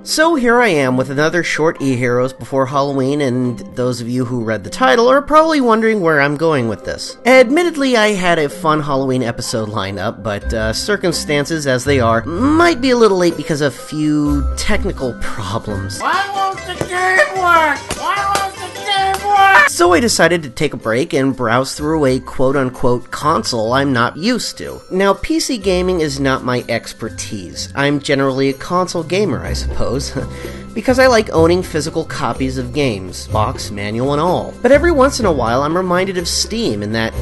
So here I am with another short e-heroes before Halloween, and those of you who read the title are probably wondering where I'm going with this. Admittedly, I had a fun Halloween episode lined up, but circumstances as they are might be a little late because of a few technical problems. Why won't the game work? Why won't the game work? So I decided to take a break and browse through a quote-unquote console I'm not used to. Now, PC gaming is not my expertise. I'm generally a console gamer, I suppose, because I like owning physical copies of games, box, manual, and all. But every once in a while, I'm reminded of Steam in that,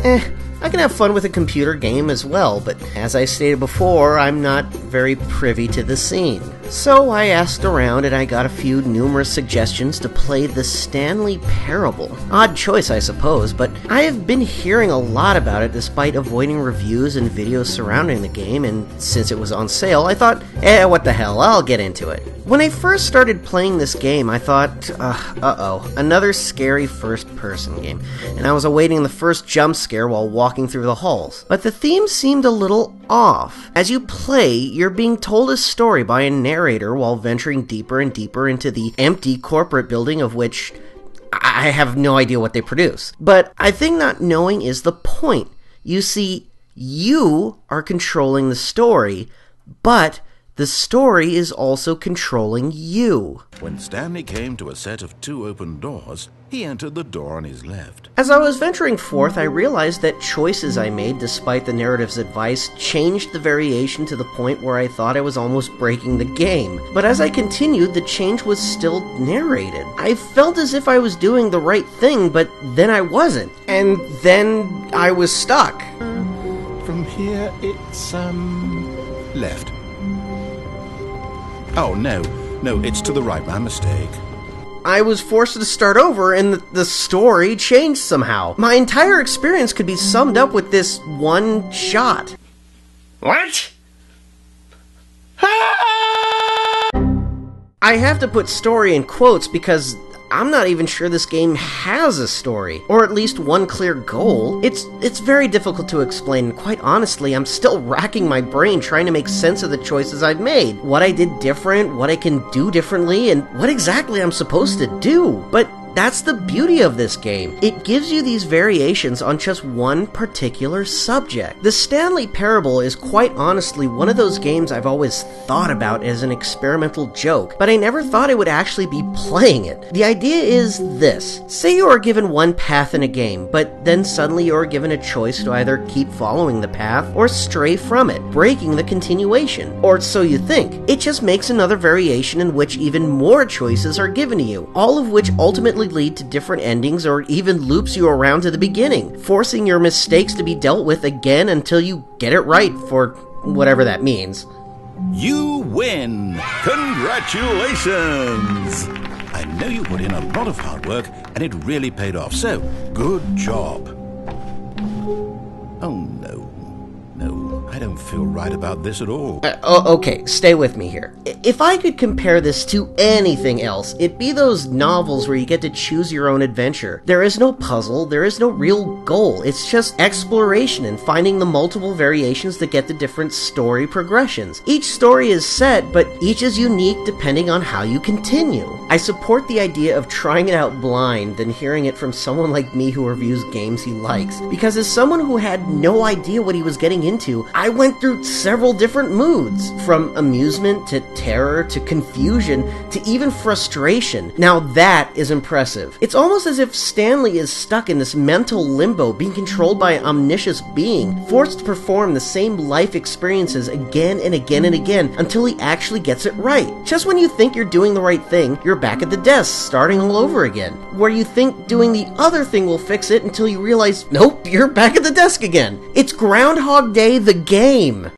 I can have fun with a computer game as well, but as I stated before, I'm not very privy to the scene. So I asked around and I got a few numerous suggestions to play the Stanley Parable. Odd choice, I suppose, but I have been hearing a lot about it despite avoiding reviews and videos surrounding the game, and since it was on sale, I thought, what the hell, I'll get into it. When I first started playing this game, I thought, another scary first-person game, and I was awaiting the first jump scare while walking through the halls. But the theme seemed a little off. As you play, you're being told a story by a narrator while venturing deeper and deeper into the empty corporate building of which I have no idea what they produce. But I think not knowing is the point. You see, you are controlling the story, but the story is also controlling you. When Stanley came to a set of two open doors, he entered the door on his left. As I was venturing forth, I realized that choices I made, despite the narrative's advice, changed the variation to the point where I thought I was almost breaking the game. But as I continued, the change was still narrated. I felt as if I was doing the right thing, but then I wasn't. And then I was stuck. From here, it's, left. Oh, no, it's to the right, my mistake. I was forced to start over, and the story changed somehow. My entire experience could be summed up with this one shot. What? I have to put story in quotes because I'm not even sure this game has a story, or at least one clear goal. It's very difficult to explain, and quite honestly, I'm still racking my brain trying to make sense of the choices I've made. What I did different, what I can do differently, and what exactly I'm supposed to do. But that's the beauty of this game. It gives you these variations on just one particular subject. The Stanley Parable is quite honestly one of those games I've always thought about as an experimental joke, but I never thought I would actually be playing it. The idea is this. Say you are given one path in a game, but then suddenly you are given a choice to either keep following the path or stray from it, breaking the continuation. Or so you think. It just makes another variation in which even more choices are given to you, all of which ultimately lead to different endings or even loops you around to the beginning, forcing your mistakes to be dealt with again until you get it right, for whatever that means. You win! Congratulations! I know you put in a lot of hard work, and it really paid off, so good job. Oh, no, I don't feel right about this at all. Okay, stay with me here. If I could compare this to anything else, it'd be those novels where you get to choose your own adventure. There is no puzzle, there is no real goal. It's just exploration and finding the multiple variations that get the different story progressions. Each story is set, but each is unique depending on how you continue. I support the idea of trying it out blind than hearing it from someone like me who reviews games he likes, because as someone who had no idea what he was getting into, I went through several different moods, from amusement to terror to confusion to even frustration. Now that is impressive. It's almost as if Stanley is stuck in this mental limbo, being controlled by an omniscious being, forced to perform the same life experiences again and again and again until he actually gets it right. Just when you think you're doing the right thing, you're back at the desk, starting all over again, where you think doing the other thing will fix it until you realize, nope, you're back at the desk again. It's Groundhog Day the game.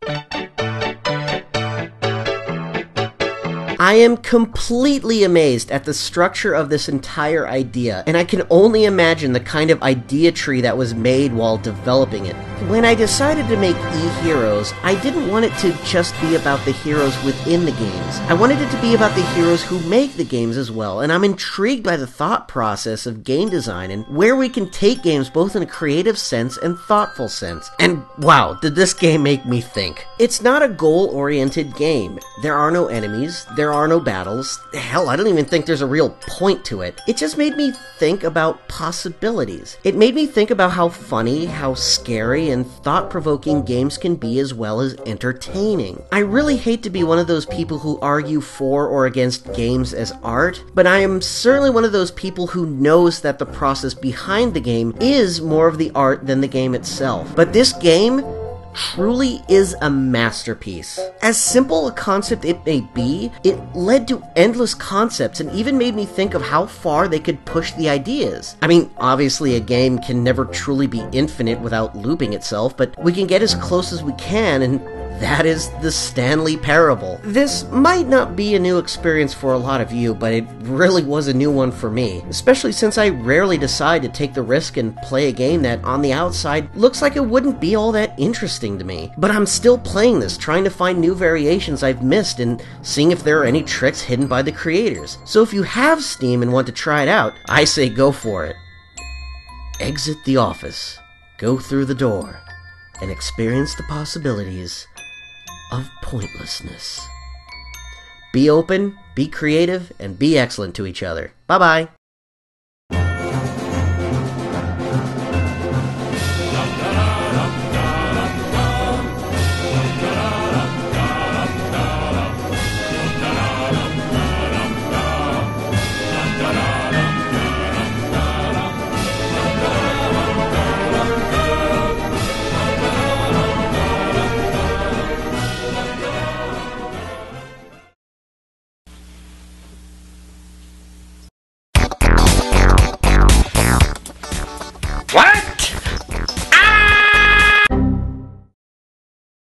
I am completely amazed at the structure of this entire idea, and I can only imagine the kind of idea tree that was made while developing it. When I decided to make e-heroes, I didn't want it to just be about the heroes within the games. I wanted it to be about the heroes who make the games as well, and I'm intrigued by the thought process of game design and where we can take games both in a creative sense and thoughtful sense. And wow, did this game make me think. It's not a goal-oriented game. There are no enemies, there are no battles. Hell, I don't even think there's a real point to it. It just made me think about possibilities. It made me think about how funny, how scary, and thought-provoking games can be as well as entertaining. I really hate to be one of those people who argue for or against games as art, but I am certainly one of those people who knows that the process behind the game is more of the art than the game itself. But this game truly is a masterpiece. As simple a concept it may be, it led to endless concepts and even made me think of how far they could push the ideas. I mean, obviously a game can never truly be infinite without looping itself, but we can get as close as we can, and that is the Stanley Parable. This might not be a new experience for a lot of you, but it really was a new one for me, especially since I rarely decide to take the risk and play a game that, on the outside, looks like it wouldn't be all that interesting to me. But I'm still playing this, trying to find new variations I've missed and seeing if there are any tricks hidden by the creators. So if you have Steam and want to try it out, I say go for it. Exit the office, go through the door, and experience the possibilities of pointlessness. Be open, be creative, and be excellent to each other. Bye-bye. What?